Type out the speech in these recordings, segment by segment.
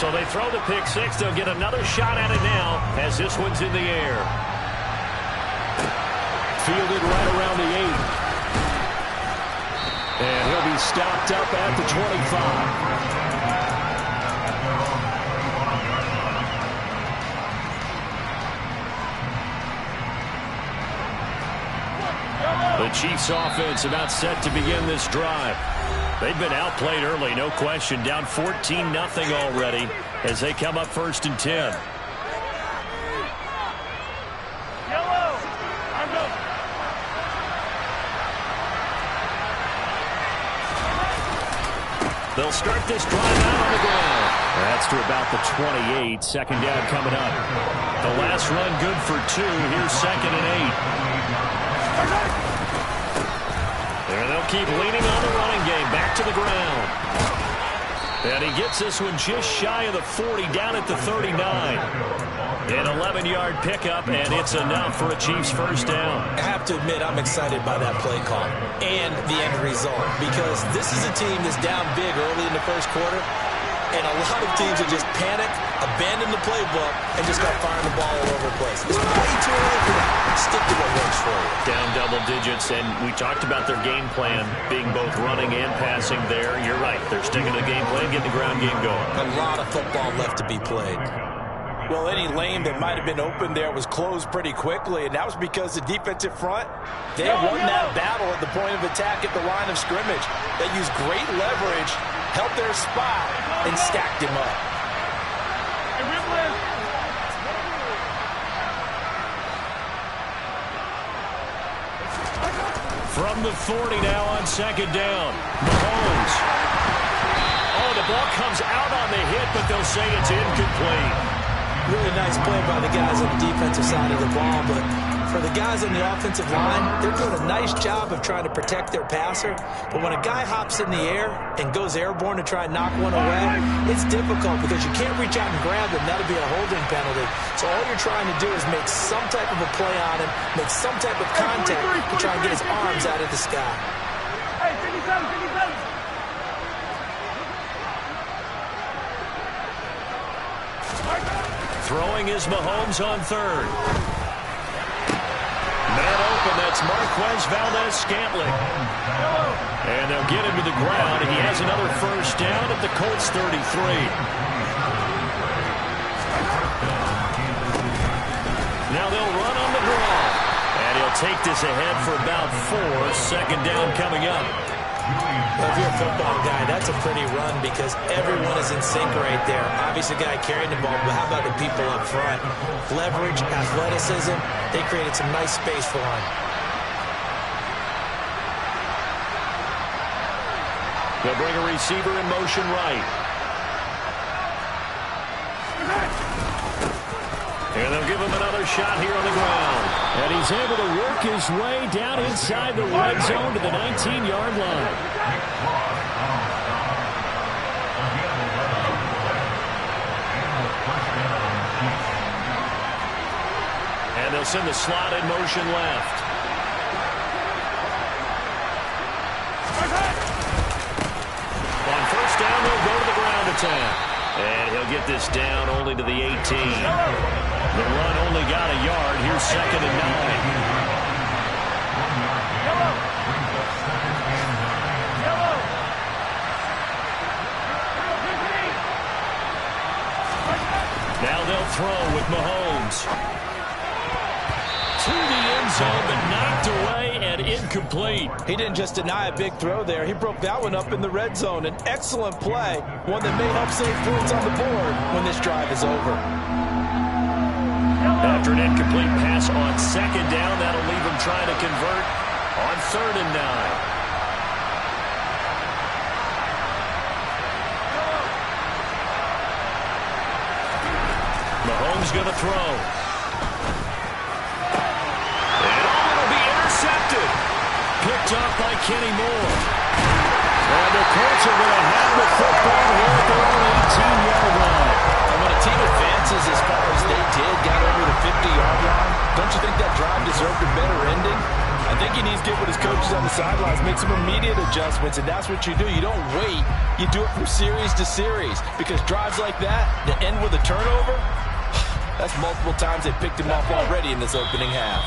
So they throw the pick six. They'll get another shot at it now as this one's in the air. Fielded right around the 8. And he'll be stopped up at the 25. The Chiefs offense about set to begin this drive. They've been outplayed early, no question. Down 14-0 already as they come up 1st and 10. They'll start this drive out on the ground. That's to about the 28. 2nd down coming up. The last run good for 2. Here's 2nd and 8. And they'll keep leaning on the running game. Back to the ground. And he gets this one just shy of the 40, down at the 39. An 11-yard pickup, and it's enough for a Chiefs first down. I have to admit, I'm excited by that play call and the end result, because this is a team that's down big early in the first quarter, and a lot of teams will just panic, abandon the playbook, and just start firing the ball all over the place. It's way too early for that. Stick to what works for you. Down double digits, and we talked about their game plan being both running and passing there. You're right. They're sticking to the game plan, getting the ground game going. A lot of football left to be played. Well, any lane that might have been open there was closed pretty quickly, and that was because the defensive front, they won that battle at the point of attack at the line of scrimmage. They used great leverage, held their spot, and stacked him up. From the 40 now on 2nd down. Mahomes. Oh, the ball comes out on the hit, but they'll say it's incomplete. Really nice play by the guys on the defensive side of the ball, but for the guys on the offensive line, they're doing a nice job of trying to protect their passer. But when a guy hops in the air and goes airborne to try and knock one away, it's difficult because you can't reach out and grab him. That'll be a holding penalty. So all you're trying to do is make some type of a play on him, make some type of contact to try and get his arms out of the sky. Hey, 57. Throwing is Mahomes on 3rd. Man open, that's Marquez Valdez-Scantling. And they'll get him to the ground. He has another first down at the Colts 33. Now they'll run on the draw. And he'll take this ahead for about 4. 2nd down coming up. Well, if you're a football guy, that's a pretty run because everyone is in sync right there. Obviously, the guy carrying the ball, but how about the people up front? Leverage, athleticism, they created some nice space for him. They'll bring a receiver in motion right. And they'll give him another shot here on the ground. And he's able to work his way down inside the red zone to the 19-yard line. And they'll send the slot in motion left. On first down, they'll go to the ground attack. And he'll get this down only to the 18. The run only got a yard. Here's 2nd and 9. Now they'll throw with Mahomes. To the end zone, but knocked away and incomplete. He didn't just deny a big throw there. He broke that one up in the red zone. An excellent play, one that may help save points on the board when this drive is over. After an incomplete pass on 2nd down, that'll leave him trying to convert on 3rd and 9. Mahomes going to throw. And it'll be intercepted. Picked off by Kenny Moore. And the Colts are going to have the football here at their own 18-yard line. And when a team advances as far as they did, got over the 50-yard line, don't you think that drive deserved a better ending? I think he needs to get with his coaches on the sidelines, make some immediate adjustments, and that's what you do. You don't wait. You do it from series to series, because drives like that end with a turnover, that's multiple times they picked him off already in this opening half.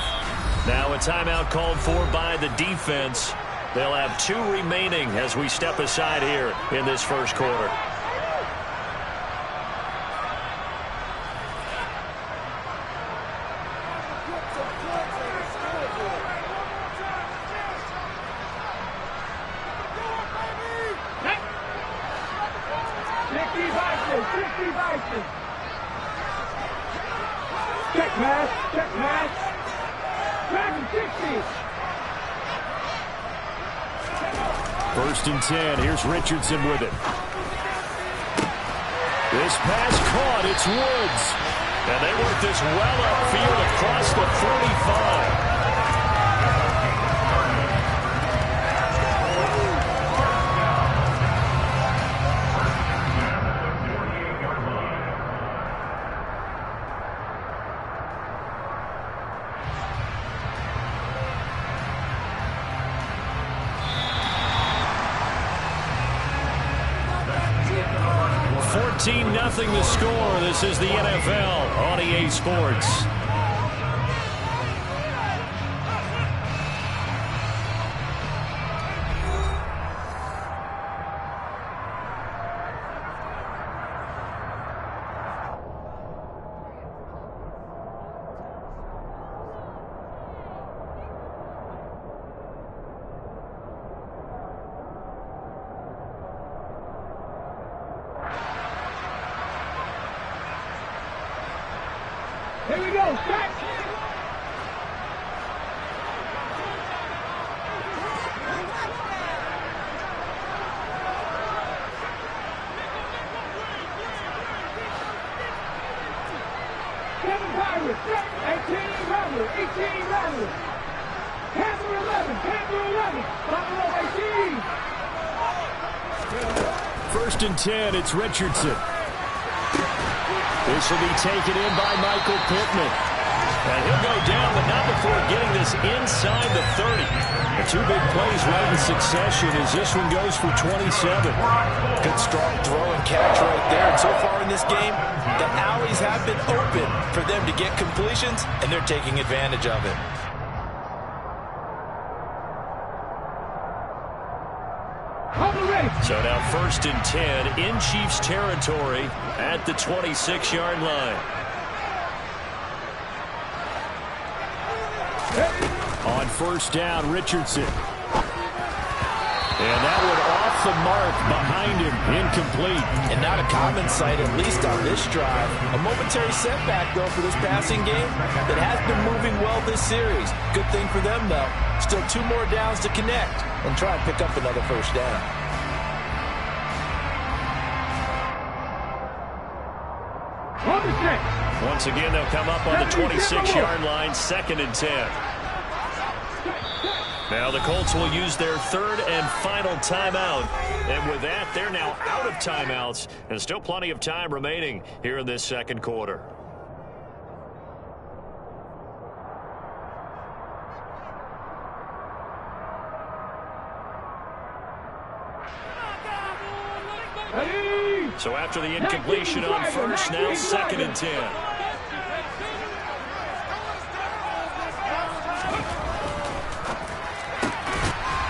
Now a timeout called for by the defense. They'll have 2 remaining as we step aside here in this first quarter. Check pass, check pass. Back and 60. First and 10. Here's Richardson with it. This pass caught. It's Woods. And they work this well upfield across the 45. 14-0 the score. This is the NFL on EA Sports. Here we go, start. Kevin Pirates, 18 Rebel, 18 Rebel. Panther 11, Panther 11, Buffalo 18. First and 10, it's Richardson. This will be taken in by Michael Pittman. And he'll go down, but not before getting this inside the 30. The 2 big plays right in succession as this one goes for 27. Good strong throw and catch right there. And so far in this game, the alleys have been open for them to get completions, and they're taking advantage of it. So now first and 10 in Chiefs territory at the 26-yard line. On first down, Richardson. And that one off the mark behind him, incomplete. And not a common sight, at least on this drive. A momentary setback, though, for this passing game that has been moving well this series. Good thing for them, though. Still 2 more downs to connect and try and pick up another first down. Once again, they'll come up on the 26-yard line, 2nd and 10. Now the Colts will use their 3rd and final timeout. And with that, they're now out of timeouts. And still plenty of time remaining here in this second quarter. So after the incompletion on first, now 2nd and 10.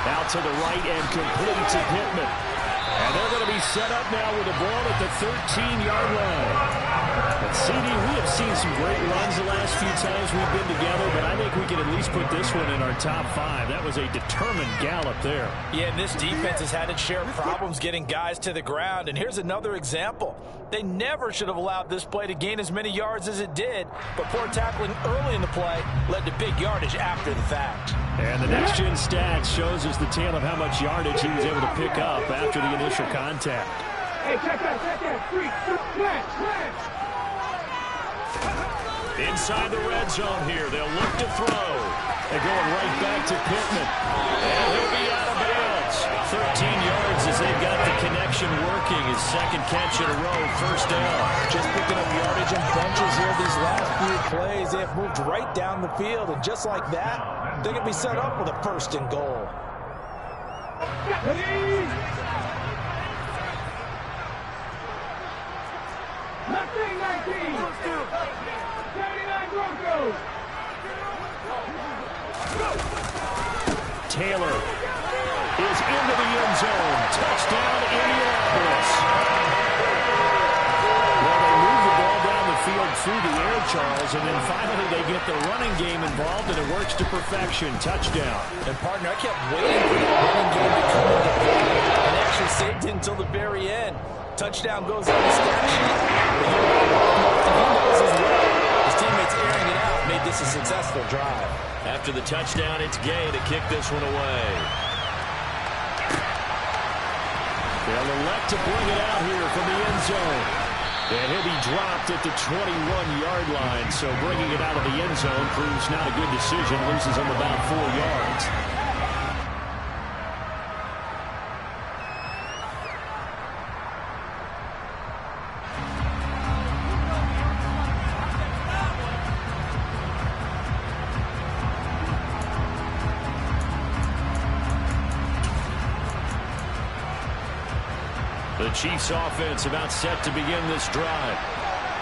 Out to the right and complete to Pittman. And they're going to be set up now with a ball at the 13-yard line. But CD, we have seen some great runs the last few times we've been together, but I think we can at least put this one in our top 5. That was a determined gallop there. Yeah, and this defense has had its share of problems getting guys to the ground. And here's another example. They never should have allowed this play to gain as many yards as it did, but poor tackling early in the play led to big yardage after the fact. And the next-gen stats shows us the tale of how much yardage he was able to pick up after the initial contact. Hey, check that. Freak, flash. Inside the red zone here. They'll look to throw. They're going right back to Pittman. And he'll be out of bounds. 13 yards as they've got the connection working. His 2nd catch in a row, first down. Just picking up yardage in bunches here these last few plays. They have moved right down the field, and just like that, they're going to be set up with a 1st and goal. Ready? Nothing 19. 79 Broncos. Taylor is into the end zone. Touchdown, Indianapolis. Well, they move the ball down the field through the air, Charles, and then finally they get the running game involved, and it works to perfection. Touchdown. And, partner, I kept waiting for the running game to come into play and actually saved it until the very end. Touchdown goes on the stat sheet. But you know, he knows as well. His teammates airing it out made this a successful drive. After the touchdown, it's Gay to kick this one away. They'll elect to bring it out here from the end zone. And he'll be dropped at the 21-yard line. So bringing it out of the end zone proves not a good decision. Loses him about 4 yards. The Chiefs offense about set to begin this drive.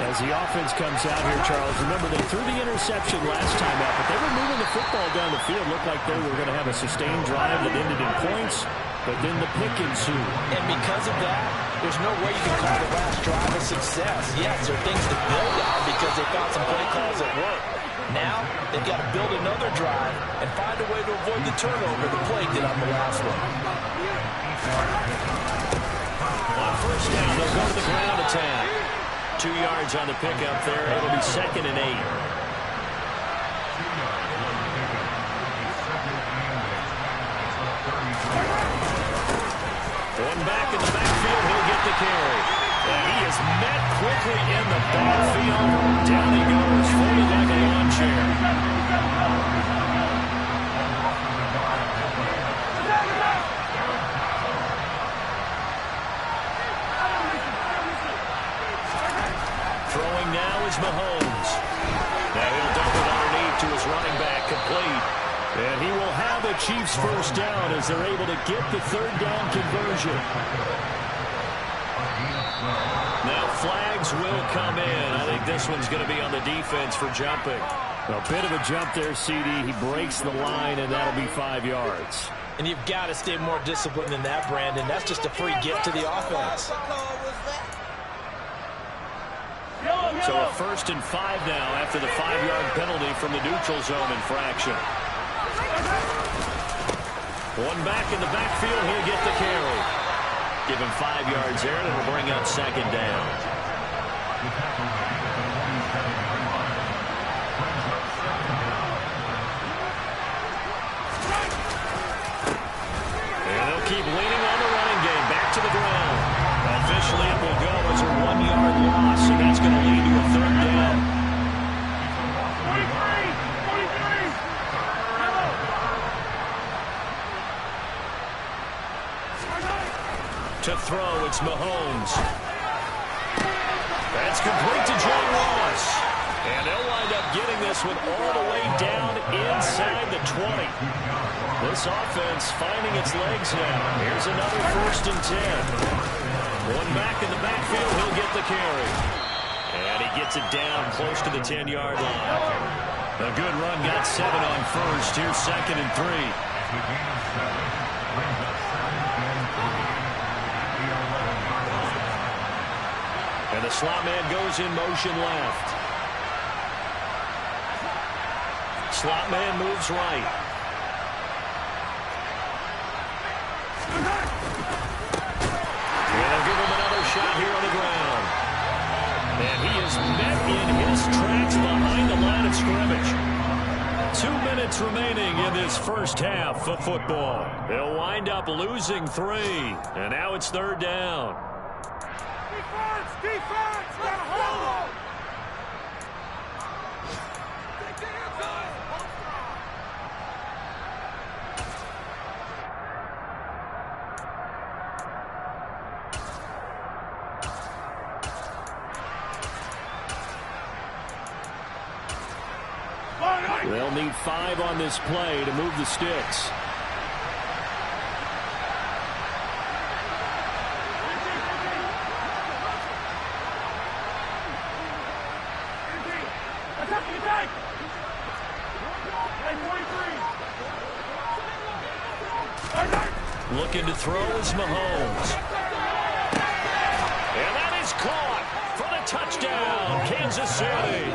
As the offense comes out here, Charles, remember they threw the interception last time out, but they were moving the football down the field. Looked like they were going to have a sustained drive that ended in points, but then the pick ensued. And because of that, there's no way you can call the last drive a success. Yes, there are things to build on because they found some play calls at work. Now, they've got to build another drive and find a way to avoid the turnover the play did on the last one. On first down, they'll go to the ground attack. 2 yards on the pickup there. It'll be 2nd and 8. One back in the backfield, he'll get the carry. And he is met quickly in the backfield. Down he goes, folded like a lawn chair. Throwing now is Mahomes. Now he'll dump it underneath to his running back, complete. And he will have the Chiefs first down as they're able to get the third down conversion. Now flags will come in. I think this one's going to be on the defense for jumping. A bit of a jump there, CD. He breaks the line, and that'll be 5 yards. And you've got to stay more disciplined than that, Brandon. That's just a free gift to the offense. So a 1st and 5 now after the 5-yard penalty from the neutral zone infraction. One back in the backfield, he'll get the carry. Give him 5 yards there, and it'll bring up 2nd down. And they'll keep leaning on the running game. Back to the ground. Officially, it will go as a 1-yard loss, and that's going to lead to a 3rd down. 43! To throw, it's Mahomes. That's complete to John Ross. And they'll wind up getting this one all the way down inside the 20. This offense finding its legs now. Here's another 1st and 10. One back in the backfield, he'll get the carry. And he gets it down close to the 10-yard line. A good run, got 7 on first. Here's 2nd and 3. And the slot man goes in motion left. Slot man moves right. And they'll give him another shot here on the ground. And he is met in his tracks behind the line of scrimmage. 2 minutes remaining in this first half of football. They'll wind up losing 3. And now it's 3rd down. Defense! Gotta hold! They'll need 5 on this play to move the sticks. Looking to throw is Mahomes. And that is caught for the touchdown, Kansas City.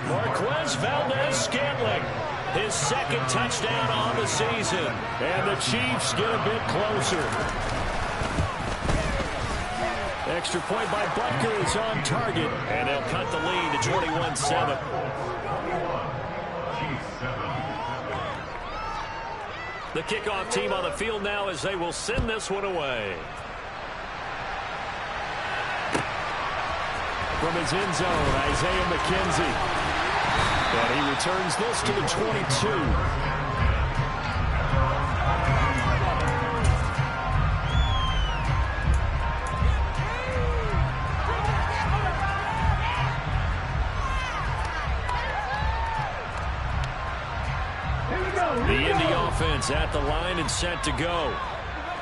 Marquez Valdez-Scantling, his second touchdown on the season. And the Chiefs get a bit closer. Extra point by Butker is on target, and they'll cut the lead to 21-7. The kickoff team on the field now as they will send this one away. From his end zone, Isaiah McKenzie. And he returns this to the 22. The Indy offense at the line and set to go.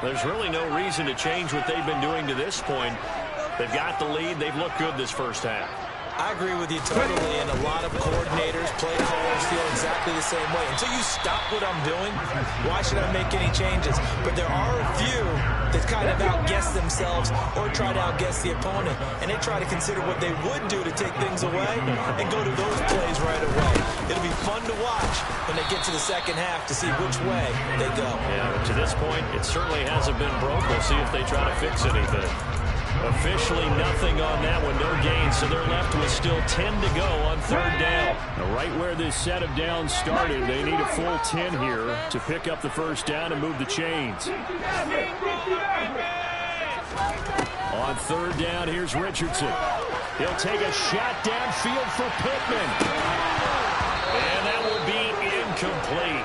There's really no reason to change what they've been doing to this point. They've got the lead. They've looked good this first half. I agree with you totally, and a lot of coordinators, play callers feel exactly the same way. Until you stop what I'm doing, why should I make any changes? But there are a few that kind of outguess themselves or try to outguess the opponent, and they try to consider what they would do to take things away and go to those plays right away. It'll be fun to watch when they get to the second half to see which way they go. Yeah, to this point, it certainly hasn't been broke. We'll see if they try to fix anything. Officially nothing on that one, no gain, so they're left with still 10 to go on third down. Now, right where this set of downs started, they need a full 10 here to pick up the first down and move the chains. On third down, here's Richardson. He'll take a shot downfield for Pittman. And that will be incomplete.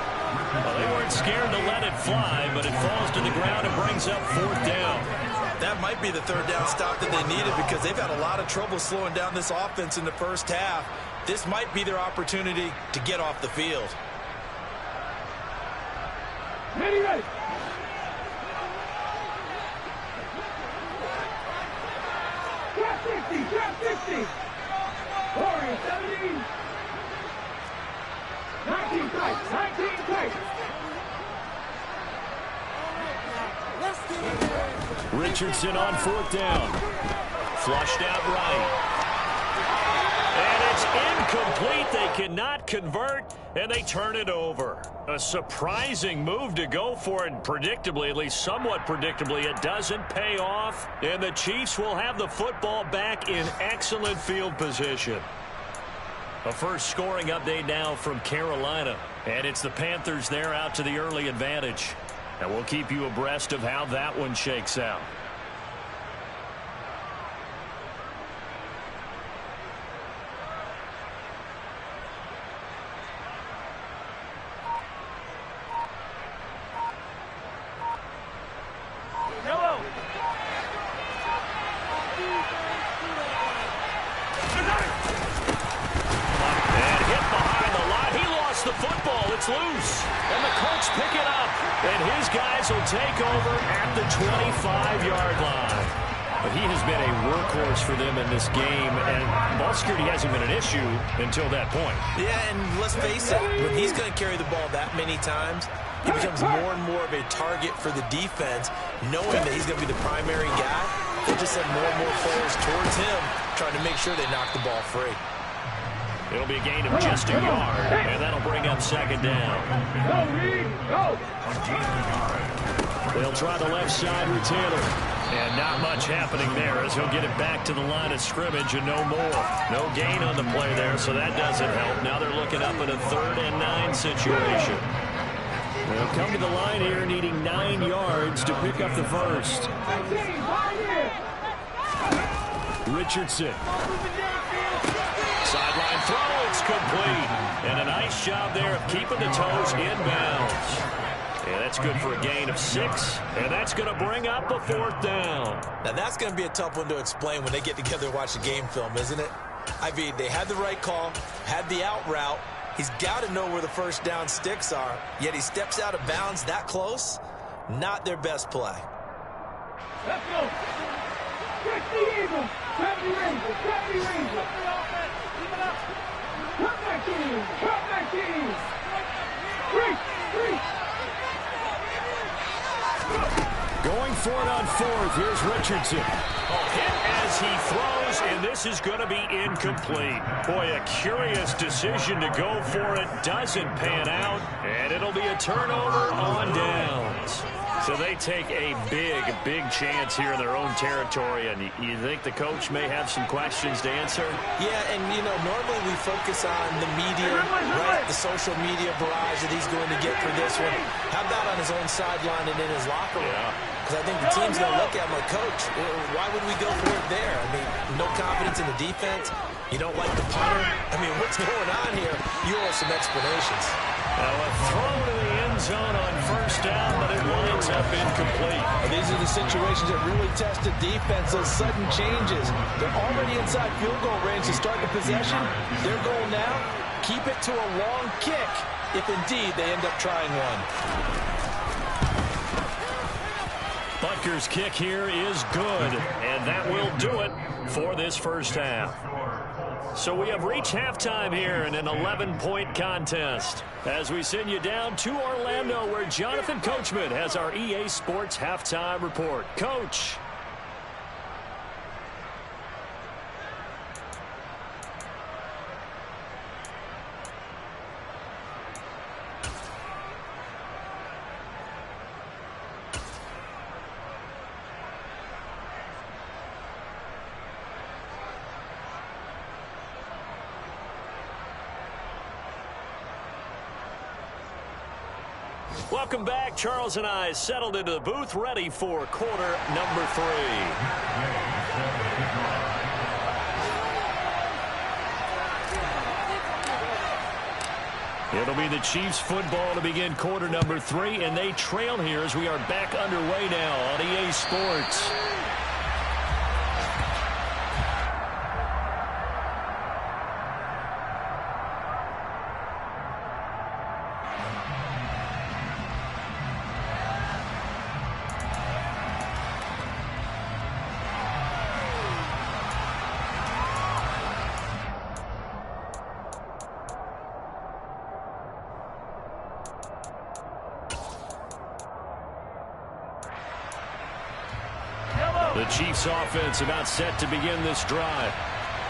Well, they weren't scared to let it fly, but it falls to the ground and brings up fourth down. That might be the third down stop that they needed because they've had a lot of trouble slowing down this offense in the first half. This might be their opportunity to get off the field. Ready, ready. Drop 60, drop 60. Warriors 17. 19 tight, 19 tight. Richardson on fourth down. Flushed out right. And it's incomplete. They cannot convert, and they turn it over. A surprising move to go for it, and predictably, at least somewhat predictably, it doesn't pay off. And the Chiefs will have the football back in excellent field position. A first scoring update now from Carolina. And it's the Panthers there out to the early advantage. And we'll keep you abreast of how that one shakes out. Loose, and the Colts pick it up, and his guys will take over at the 25-yard line. But he has been a workhorse for them in this game, and ball security hasn't been an issue until that point. Yeah, and let's face it, when he's going to carry the ball that many times, he becomes more and more of a target for the defense, knowing that he's going to be the primary guy. They just send more and more players towards him, trying to make sure they knock the ball free. It'll be a gain of just a yard, and that'll bring up second down. They'll try the left side with Taylor. And not much happening there as he'll get it back to the line of scrimmage and no more. No gain on the play there, so that doesn't help. Now they're looking up at a 3rd and 9 situation. They'll come to the line here needing 9 yards to pick up the first. Richardson. Sideline throw, it's complete. And a nice job there of keeping the toes inbounds. And that's good for a gain of 6. And that's going to bring up the 4th down. Now that's going to be a tough one to explain when they get together and watch the game film, isn't it? I mean, they had the right call, had the out route. He's got to know where the first down sticks are, yet he steps out of bounds that close. Not their best play. Let's go. Check the Eagles. Check the Rangers. Check the Rangers. Come back team. Come back team. 3. for it on fourth. Here's Richardson. Hit as he throws, and this is going to be incomplete. Boy, a curious decision to go for it. Doesn't pan out, and it'll be a turnover on downs. So they take a big chance here in their own territory, and you think the coach may have some questions to answer? Yeah, and, you know, normally we focus on the media, right, the social media barrage that he's going to get for this one. How about on his own sideline and in his locker room? Because I think the team's going to look at him like, Coach, why would we go for it there? I mean, no confidence in the defense. You don't like the punter. I mean, what's going on here? You owe us some explanations. Now a throw to the end zone on first down, but it winds up incomplete. These are the situations that really test the defense, those sudden changes. They're already inside field goal range to start the possession. Their goal now, keep it to a long kick, if indeed they end up trying one. Butker's kick here is good, and that will do it for this first half. So we have reached halftime here in an 11-point contest as we send you down to Orlando, where Jonathan Coachman has our EA Sports halftime report. Coach. Welcome back. Charles and I settled into the booth, ready for quarter number 3. It'll be the Chiefs football to begin quarter number 3, and they trail here as we are back underway now on EA Sports. The Chiefs offense about set to begin this drive.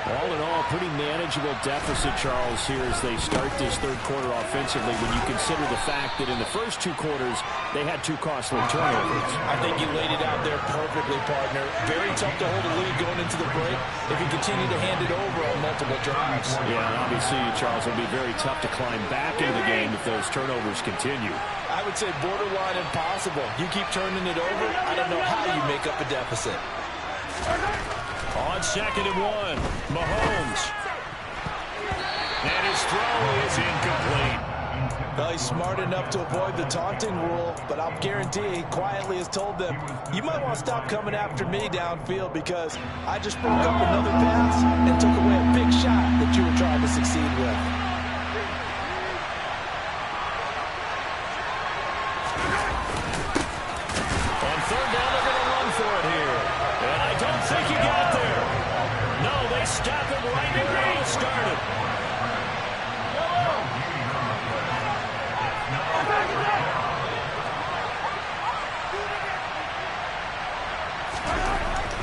All in all, pretty manageable deficit, Charles, here as they start this third quarter offensively when you consider the fact that in the first 2 quarters, they had 2 costly turnovers. I think you laid it out there perfectly, partner. Very tough to hold a lead going into the break if you continue to hand it over on multiple drives. Yeah, and obviously, Charles, it'll be very tough to climb back into the game if those turnovers continue. I would say borderline impossible. You keep turning it over, I don't know how you make up a deficit. On 2nd and 1, Mahomes. And his throw is incomplete. Well, he's smart enough to avoid the taunting rule, but I'll guarantee he quietly has told them, you might want to stop coming after me downfield because I just broke up another pass and took away a big shot that you were trying to succeed with. Stop him right where he started.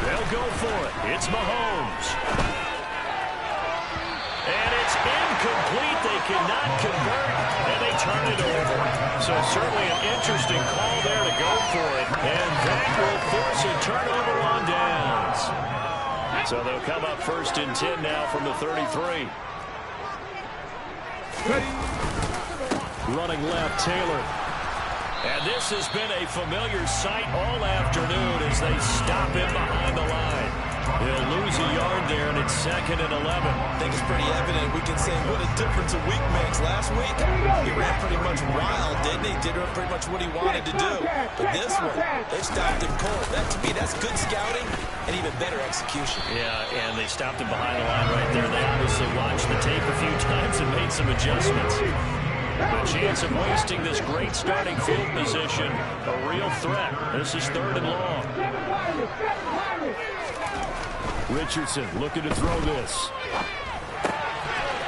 They'll go for it. It's Mahomes. And it's incomplete. They cannot convert, and they turn it over. So certainly an interesting call there to go for it. And that will force a turnover on downs. So they'll come up 1st and 10 now from the 33. Running left, Taylor. And this has been a familiar sight all afternoon as they stop him behind the line. He'll lose a yard there, and it's 2nd and 11. I think it's pretty evident. We can say what a difference a week makes. Last week, he ran pretty much wild, didn't he? Did pretty much what he wanted to do. But this one, they stopped him cold. That, to me, that's good scouting and even better execution. Yeah, and they stopped him behind the line right there. They obviously watched the tape a few times and made some adjustments. The chance of wasting this great starting field position, a real threat. This is 3rd and long. Richardson looking to throw this.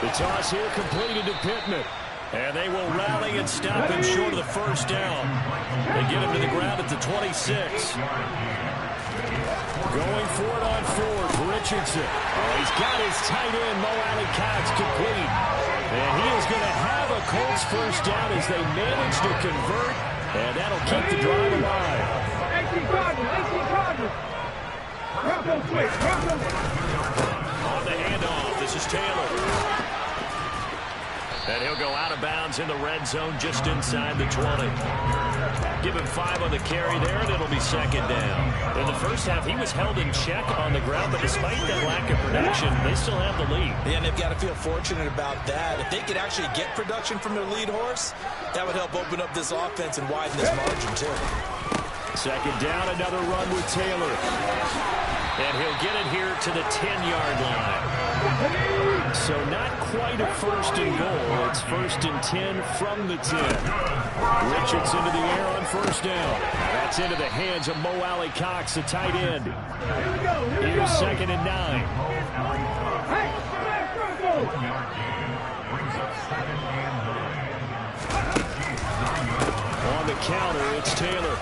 The toss here completed to Pittman. And they will rally and stop him short of the first down. They get him to the ground at the 26. Going for it on fourth, Richardson. Oh, he's got his tight end, Mo Alley-Cox, complete. And he is going to have a Colts first down as they manage to convert. And that'll keep the drive alive. 18 Cardinals. Drop those quick. On the handoff, this is Taylor. And he'll go out of bounds in the red zone just inside the 20. Give him 5 on the carry there, and it'll be second down. In the first half, he was held in check on the ground, but despite that lack of production, they still have the lead. Yeah, and they've got to feel fortunate about that. If they could actually get production from their lead horse, that would help open up this offense and widen this margin, too. Second down, another run with Taylor. And he'll get it here to the 10-yard line. So not quite a first and goal. It's first and 10 from the 10. Richardson to the air on first down. That's into the hands of Mo Alley-Cox, the tight end. Here's second and 9. On the counter, it's Taylor.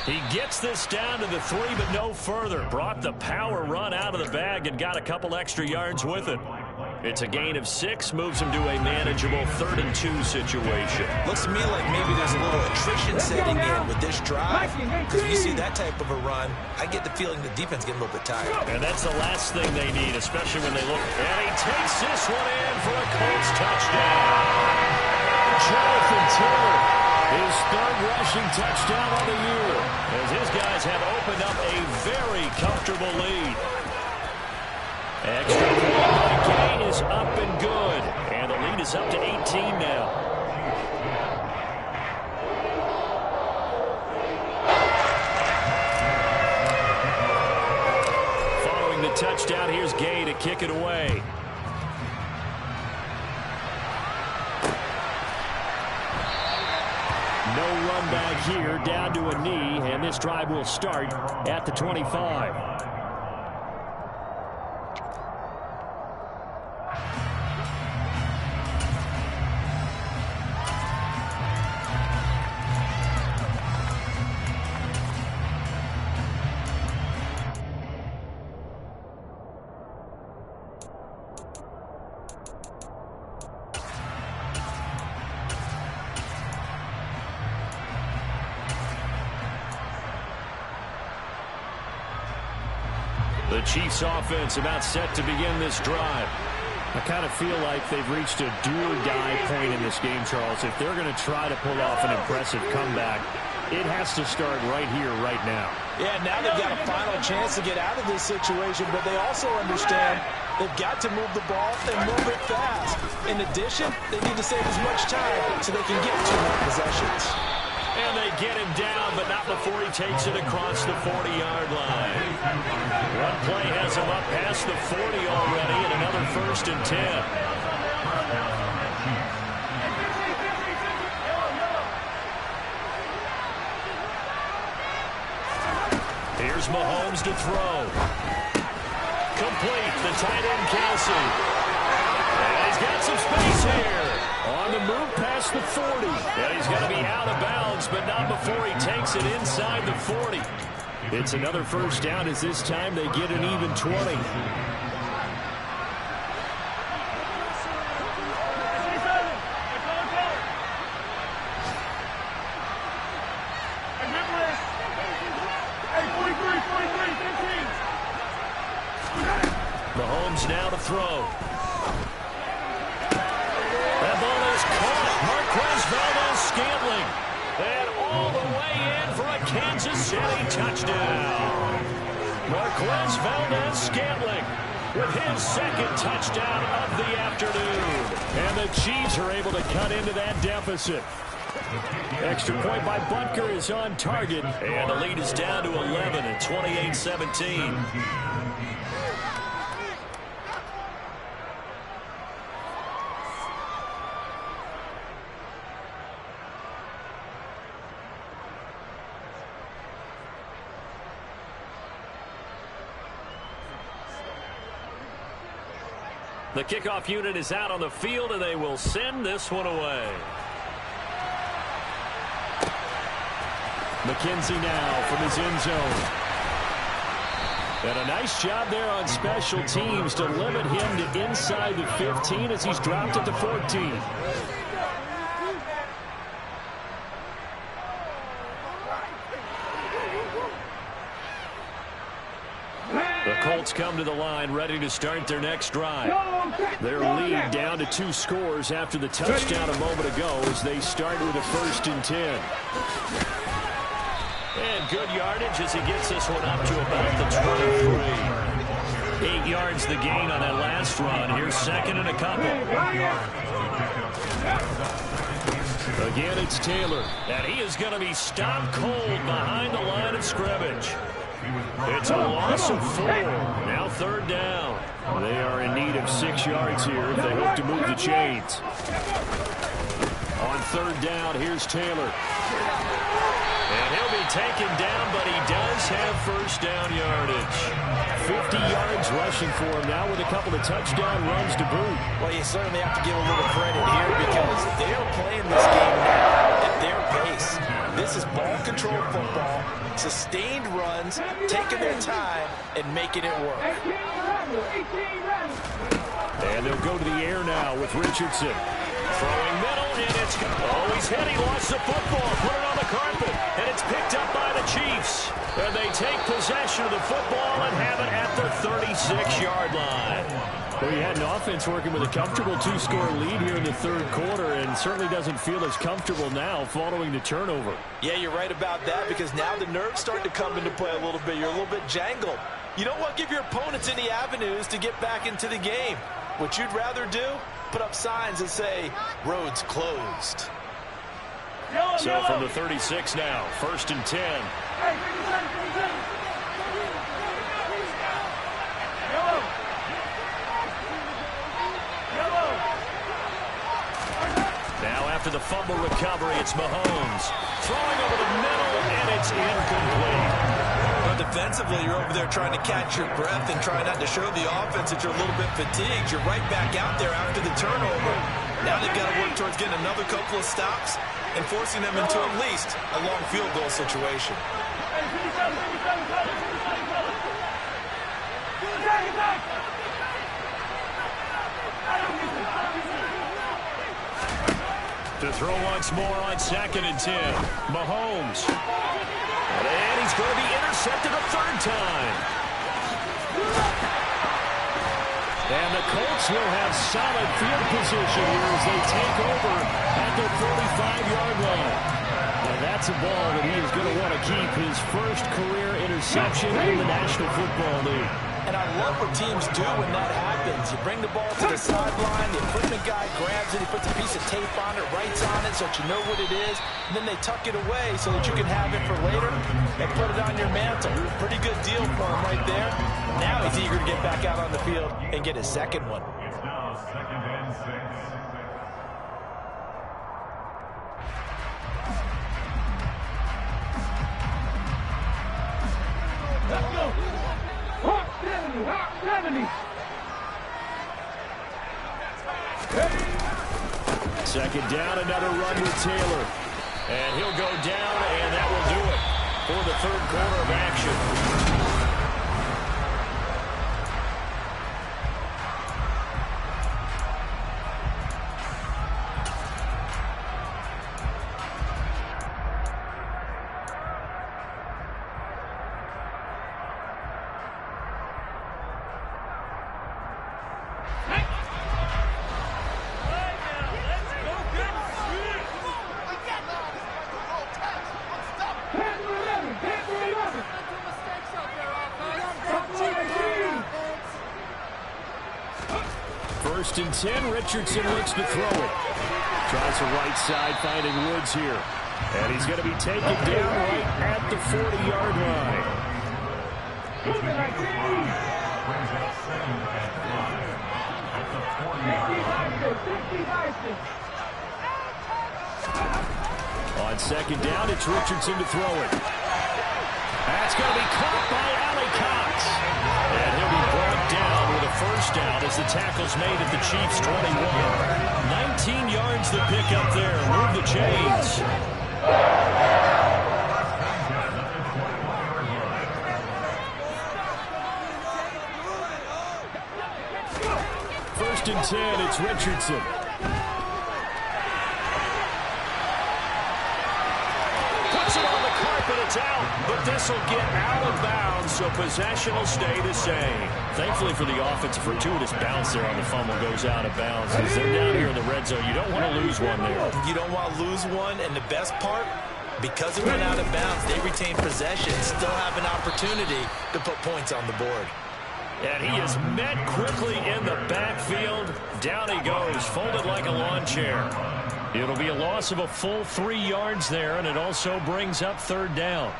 He gets this down to the 3, but no further. Brought the power run out of the bag and got a couple extra yards with it. It's a gain of 6, moves him to a manageable 3rd and 2 situation. Looks to me like maybe there's a little attrition setting in with this drive. Because when you see that type of a run, I get the feeling the defense getting a little bit tired. And that's the last thing they need, especially when they look. And he takes this one in for a Colts touchdown. Jonathan Taylor, his 3rd rushing touchdown of the year, as his guys have opened up a very comfortable lead. Extra point gain is up and good, and the lead is up to 18 now. Following the touchdown, here's Gay to kick it away. No run back here, down to a knee, and this drive will start at the 25. The Chiefs offense about set to begin this drive. I kind of feel like they've reached a do-or-die point in this game, Charles. If they're going to try to pull off an impressive comeback, it has to start right here, right now. Yeah, now they've got a final chance to get out of this situation, but they also understand they've got to move the ball and move it fast. In addition, they need to save as much time so they can get 2 more possessions. And they get him down, but not before he takes it across the 40-yard line. One play has him up past the 40 already, and another first and 10. Here's Mahomes to throw. Complete, the tight end Kelsey. And he's got some space here. On the move past the 40. And he's going to be out of bounds, but not before he takes it inside the 40. It's another first down as this time they get an even 20. Mahomes now to throw. That ball is caught. Marquez Valdes-Scantling. And all the way in for a Kansas City touchdown. Marquez Valdes-Scantling with his 2nd touchdown of the afternoon. And the Chiefs are able to cut into that deficit. Extra point by Butker is on target. And the lead is down to 11 at 28-17. The kickoff unit is out on the field, and they will send this one away. McKenzie now from his end zone. And a nice job there on special teams to limit him to inside the 15 as he's dropped it to 14. The Colts come to the line ready to start their next drive. Their lead down to 2 scores after the touchdown a moment ago as they start with a 1st and 10. And good yardage as he gets this one up to about the 23. 8 yards the gain on that last run. Here's 2nd and a couple. Again, it's Taylor. And he is going to be stopped cold behind the line of scrimmage. It's a loss of 4. Now 3rd down. They are in need of 6 yards here if they hope to move the chains. On 3rd down, here's Taylor. And he'll be taken down, but he does have 1st down yardage. 50 yards rushing for him now with a couple of touchdown runs to boot. Well, you certainly have to give a little credit here because they're playing this game now at their pace. This is ball control football, sustained runs, taking their time and making it work. And they'll go to the air now with Richardson. Throwing middle, and it's... Oh, he's hit. He lost the football. Put it on the carpet, and it's picked up by the Chiefs. And they take possession of the football and have it at the 36-yard line. Well, you had an offense working with a comfortable 2-score lead here in the 3rd quarter, and certainly doesn't feel as comfortable now following the turnover. Yeah, you're right about that because now the nerves start to come into play a little bit. You're a little bit jangled. You don't want to give your opponents any avenues to get back into the game. What you'd rather do, put up signs that say, roads closed. So from the 36 now, 1st and 10. Now after the fumble recovery, it's Mahomes. Throwing over the middle, and it's incomplete. Well, defensively, you're over there trying to catch your breath and try not to show the offense that you're a little bit fatigued. You're right back out there after the turnover. Now they've got to work towards getting another couple of stops and forcing them into at least a long field goal situation. To throw once more on 2nd and 10. Mahomes. And he's going to be intercepted a 3rd time. And the Colts will have solid field position here as they take over at the 35-yard line. And that's a ball that he is going to want to keep, his 1st career interception in the National Football League. And I love what teams do when that happens. You bring the ball to the sideline, the equipment guy grabs it, he puts a piece of tape on it, writes on it so that you know what it is, and then they tuck it away so that you can have it for later and put it on your mantle. Pretty good deal for him right there. Now he's eager to get back out on the field and get his 2nd one. It's now 2nd and 6. Let's go. Hawk 70, Hawk 70. Second down, another run with Taylor. And he'll go down, and that will do it for the 3rd quarter of action. First and 10, Richardson looks to throw it. Tries the right side, finding Woods here. And he's going to be taken down right at the 40-yard line. On 2nd down, it's Richardson to throw it. That's going to be caught by Allie Cox. And he'll be brought down with a 1st down as as the tackle's made at the Chiefs 21. 19 yards to pick up there. Move the chains. First and 10, it's Richardson. Puts it on the carpet, it's out, but this will get out of bounds, so possession will stay the same. Thankfully for the offense, a fortuitous bounce there on the fumble goes out of bounds. As they're down here in the red zone, you don't want to lose one there. You don't want to lose one, and the best part, because it went out of bounds, they retain possession, still have an opportunity to put points on the board. And he is met quickly in the backfield. Down he goes, folded like a lawn chair. It'll be a loss of a full 3 yards there, and it also brings up third down.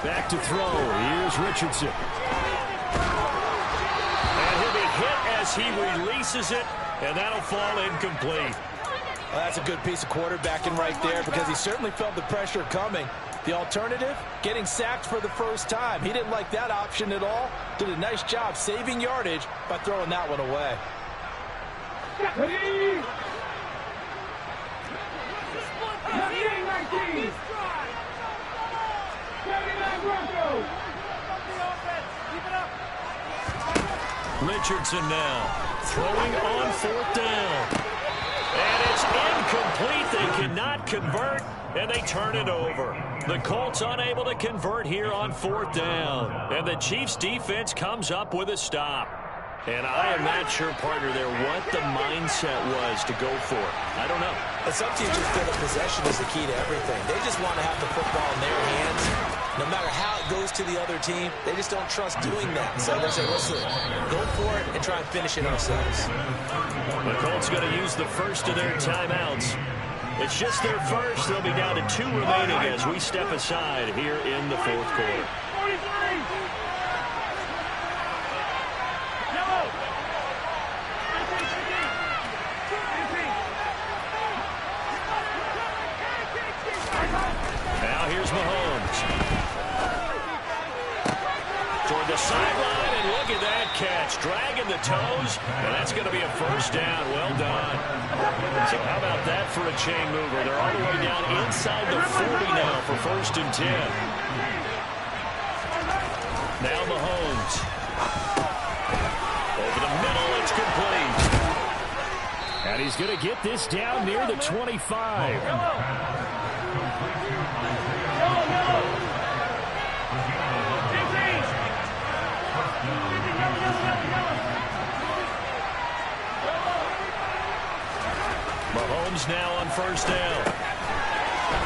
Back to throw. Here's Richardson. And he'll be hit as he releases it, and that'll fall incomplete. Well, that's a good piece of quarterbacking right there because he certainly felt the pressure coming. The alternative, getting sacked for the first time. He didn't like that option at all. Did a nice job saving yardage by throwing that one away. Richardson now throwing on fourth down. And it's incomplete. They cannot convert, and they turn it over. The Colts unable to convert here on fourth down. And the Chiefs defense comes up with a stop. And I am not sure, partner, there what the mindset was to go for it. I don't know. But some teams just feel that possession is the key to everything. They just want to have the football in their hands. No matter how it goes to the other team, they just don't trust doing that. So they say, listen, go for it and try and finish it ourselves. The Colts going to use the first of their timeouts. It's just their first. They'll be down to 2 remaining as we step aside here in the fourth quarter. Now here's Mahomes. Toward the sideline, and look at that catch. Dragging the toes, and that's going to be a first down. Well done. So how about that for a chain mover? They're all the way down inside the 40 now for first and 10. Now Mahomes. Over the middle, it's complete. And he's going to get this down near the 25. Mahomes now on first down.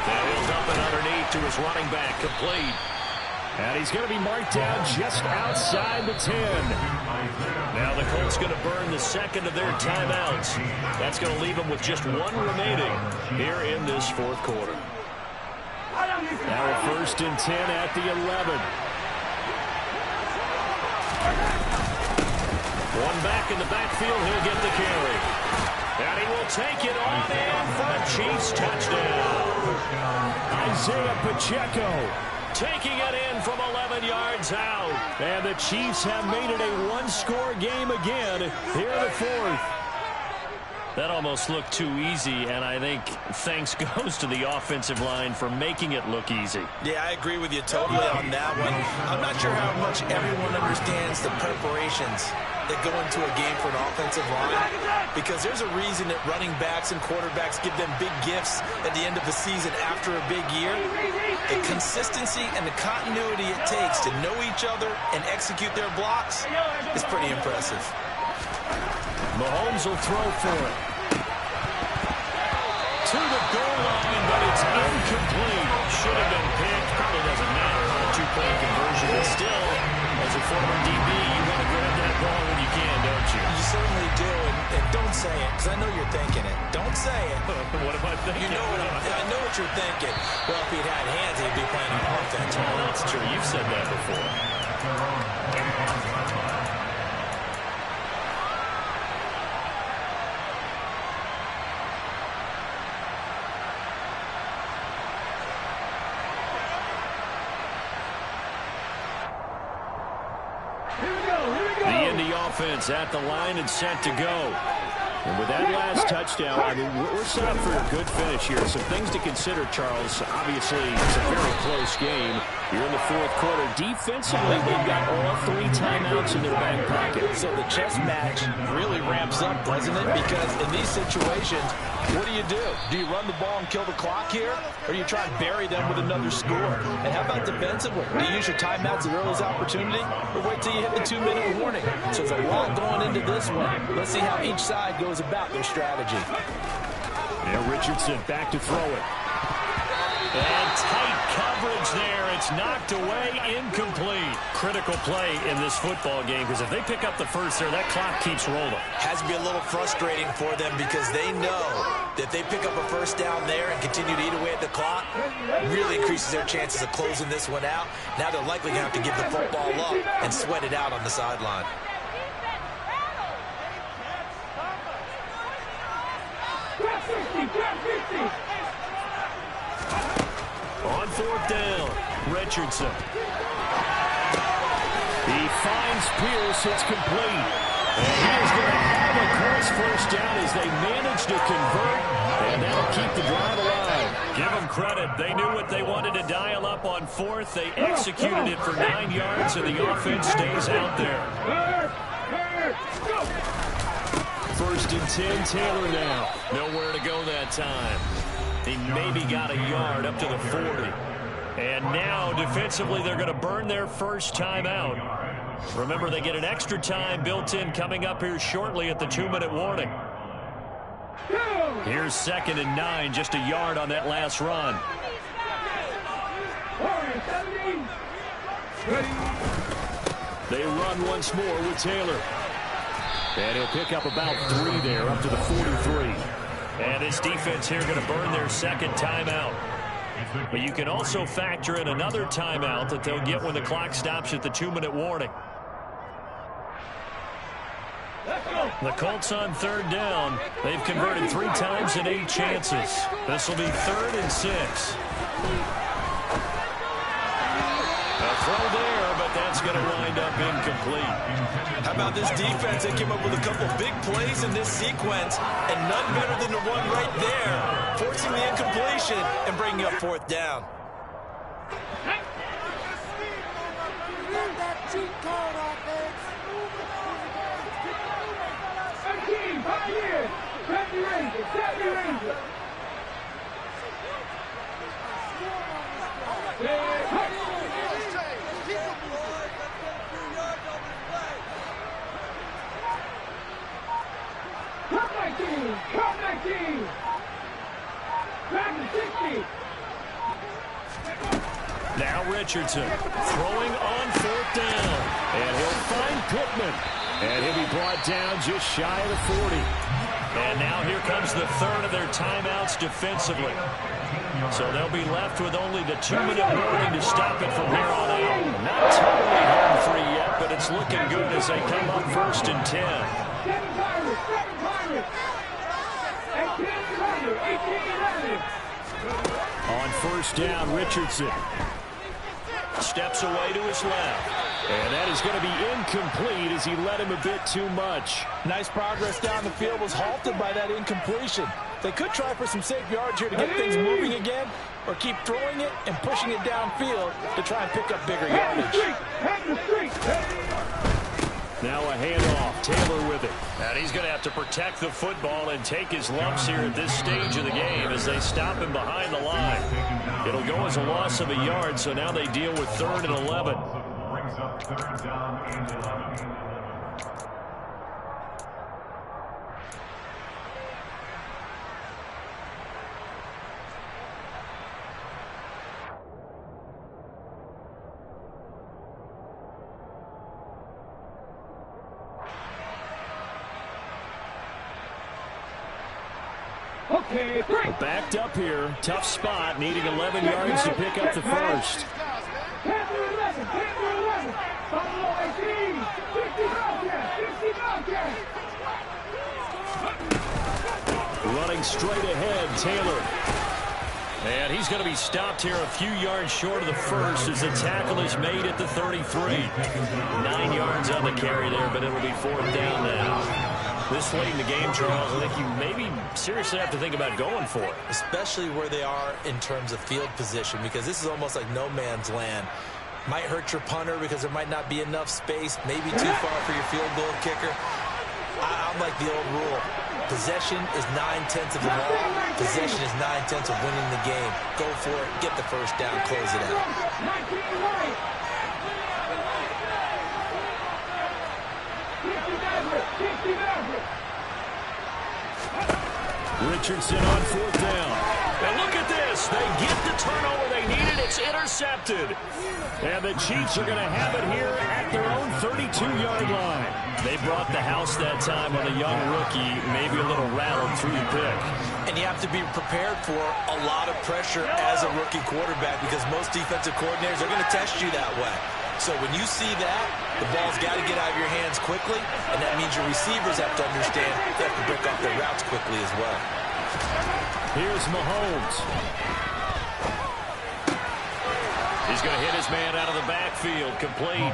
Now he'll dump it underneath to his running back, complete. And he's going to be marked down just outside the 10. Now the Colts going to burn the second of their timeouts. That's going to leave them with just 1 remaining here in this fourth quarter. Now a first and 10 at the 11. One back in the backfield, he'll get the carry. And he will take it on in for a Chiefs touchdown. Isaiah Pacheco taking it in from 11 yards out. And the Chiefs have made it a 1-score game again here in the fourth. That almost looked too easy, and I think thanks goes to the offensive line for making it look easy. Yeah, I agree with you totally on that one. I'm not sure how much everyone understands the preparations that go into a game for an offensive line, because there's a reason that running backs and quarterbacks give them big gifts at the end of the season after a big year. The consistency and the continuity it takes to know each other and execute their blocks is pretty impressive. Mahomes will throw for it. To the goal line, but it's incomplete. Should have been picked. Probably doesn't matter on a 2-point conversion, but still, as a former DB, you want to grab that ball when you can, don't you? You certainly do, and don't say it, because I know you're thinking it. Don't say it. What am I thinking? You know I know what you're thinking. Well, if he'd had hands, he'd be playing on offense. Well, that's true. You've said that before. The Indy offense at the line and set to go. And with that last touchdown, I mean, we're set up for a good finish here. Some things to consider, Charles. Obviously, it's a very close game. You're in the fourth quarter. Defensively, they've got all 3 timeouts in their back pocket. So the chess match really ramps up, doesn't it? Because in these situations, what do? Do you run the ball and kill the clock here? Or do you try and bury them with another score? And how about defensively? Do you use your timeouts at earliest opportunity? Or wait till you hit the 2-minute warning? So there's a lot going into this one. Let's see how each side goes about their strategy. And Richardson back to throw it. And tight coverage there. It's knocked away, incomplete. Critical play in this football game, because if they pick up the first there, that clock keeps rolling. Has to be a little frustrating for them because they know that they pick up a first down there and continue to eat away at the clock, really increases their chances of closing this one out. Now they're likely going to have to give the football up and sweat it out on the sideline. On fourth down, Richardson. He finds Pierce. It's complete. And he is going to have a close first down as they manage to convert. And that'll keep the drive alive. Give them credit. They knew what they wanted to dial up on fourth. They executed it for 9 yards, and the offense stays out there. First and 10, Taylor now. Nowhere to go that time. He maybe got a yard up to the 40. And now, defensively, they're going to burn their first timeout. Remember, they get an extra time built in coming up here shortly at the 2-minute warning. Here's 2nd and 9, just a yard on that last run. They run once more with Taylor. And he'll pick up about 3 there, up to the 43. And this defense here going to burn their second timeout. But you can also factor in another timeout that they'll get when the clock stops at the 2-minute warning. The Colts on third down. They've converted 3 times in 8 chances. This will be 3rd and 6. A throw there, but that's going to wind up incomplete. How about this defense? They came up with a couple big plays in this sequence, and none better than the one right there, forcing the incompletion and bringing up 4th down. Now Richardson throwing on 4th down. And he'll find Pittman. And he'll be brought down just shy of the 40. And now here comes the 3rd of their timeouts defensively. So they'll be left with only the 2-minute warning to stop it from here on out. Not totally home free yet, but it's looking good as they come up 1st and 10. On 1st down, Richardson steps away to his left. And that is going to be incomplete as he led him a bit too much. Nice progress down the field, was halted by that incompletion. They could try for some safe yards here to get things moving again, or keep throwing it and pushing it downfield to try and pick up bigger yardage. Now a handoff. Taylor with it. And he's going to have to protect the football and take his lumps here at this stage of the game as they stop him behind the line. It'll go as a loss of a yard, so now they deal with 3rd and 11. Brings up 3rd down and 11. Backed up here. Tough spot. Needing 11 yards to pick up the first. Running straight ahead, Taylor. And he's going to be stopped here a few yards short of the first as the tackle is made at the 33. 9 yards on the carry there, but it'll be 4th down now. This late in the game, Charles, I think you maybe seriously have to think about going for it. Especially where they are in terms of field position, because this is almost like no man's land. Might hurt your punter because there might not be enough space, maybe too far for your field goal kicker. I'm like the old rule. Possession is 9/10 of the ball. Possession is 9/10 of winning the game. Go for it. Get the first down. Close it out. Richardson on 4th down. And look at this. They get the turnover they needed. It's intercepted. And the Chiefs are going to have it here at their own 32-yard line. They brought the house that time on a young rookie, maybe a little rattled through the pick. And you have to be prepared for a lot of pressure as a rookie quarterback because most defensive coordinators are going to test you that way. So when you see that, the ball's got to get out of your hands quickly, and that means your receivers have to understand they have to break off their routes quickly as well. Here's Mahomes. He's going to hit his man out of the backfield, complete.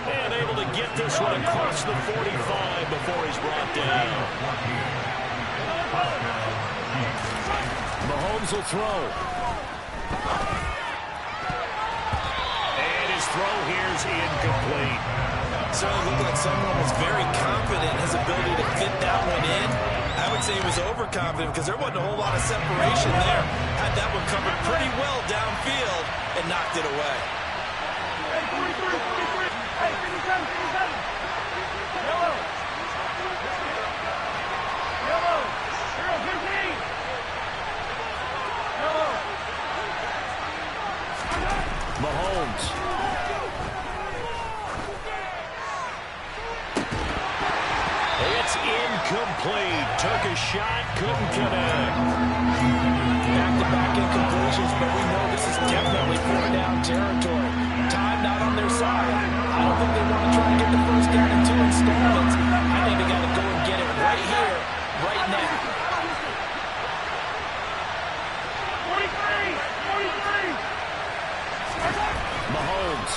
And able to get this one across the 45 before he's brought down. Mahomes will throw. And his throw here is incomplete. Certainly looked like someone was very confident in his ability to fit that one in. I would say he was overconfident because there wasn't a whole lot of separation there. Had that one covered pretty well downfield and knocked it away. Mahomes. It's incomplete. Took a shot, couldn't connect. Back-to-back incompletions, but we know this is definitely 4th-down territory. Time not on their side. I don't think they want to try to get the first down in 2 installments. I think they got to go and get it right here, right now. 43. Mahomes.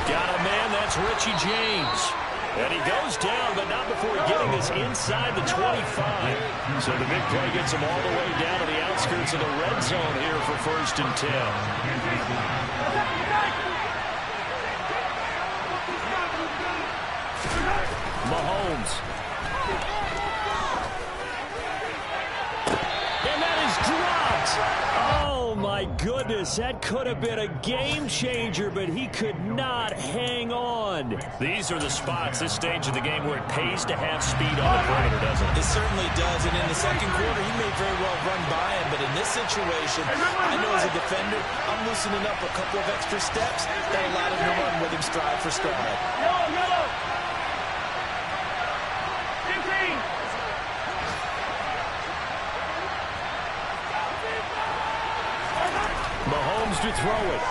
Got a man, that's Richie James. And he goes down, but not before getting this inside the 25. So the big play gets him all the way down to the outskirts of the red zone here for 1st and 10. Mahomes. And that is dropped. Oh, my goodness. That could have been a game changer, but he could not hang on. These are the spots, this stage of the game, where it pays to have speed on the perimeter, doesn't it? It certainly does, and in the second quarter, he may very well run by him, but in this situation, I know as a defender, I'm loosening up a couple of extra steps that allowed him to run with him stride for stride. Yellow. 15. Mahomes to throw it.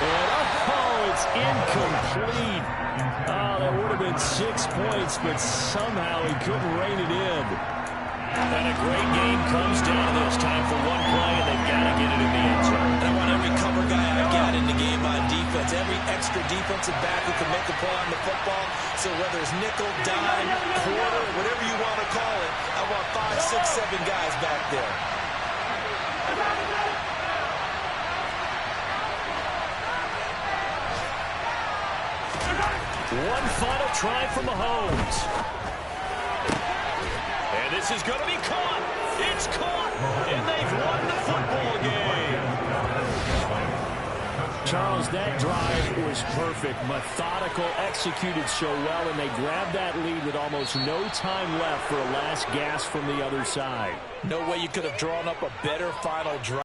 And it's incomplete. Oh, that would have been 6 points, but somehow he couldn't rein it in. And a great game comes down to this. Time for one play, and they've got to get it in the end zone. And I want every cover guy I've got in the game on defense, every extra defensive back who can make a play on the football. So whether it's nickel, dime, quarter, whatever you want to call it, I want 5, 6, 7 guys back there. One final try for Mahomes. And this is going to be caught. It's caught. And they've won the football game. Charles, that drive was perfect. Methodical, executed so well, and they grabbed that lead with almost no time left for a last gasp from the other side. No way you could have drawn up a better final drive.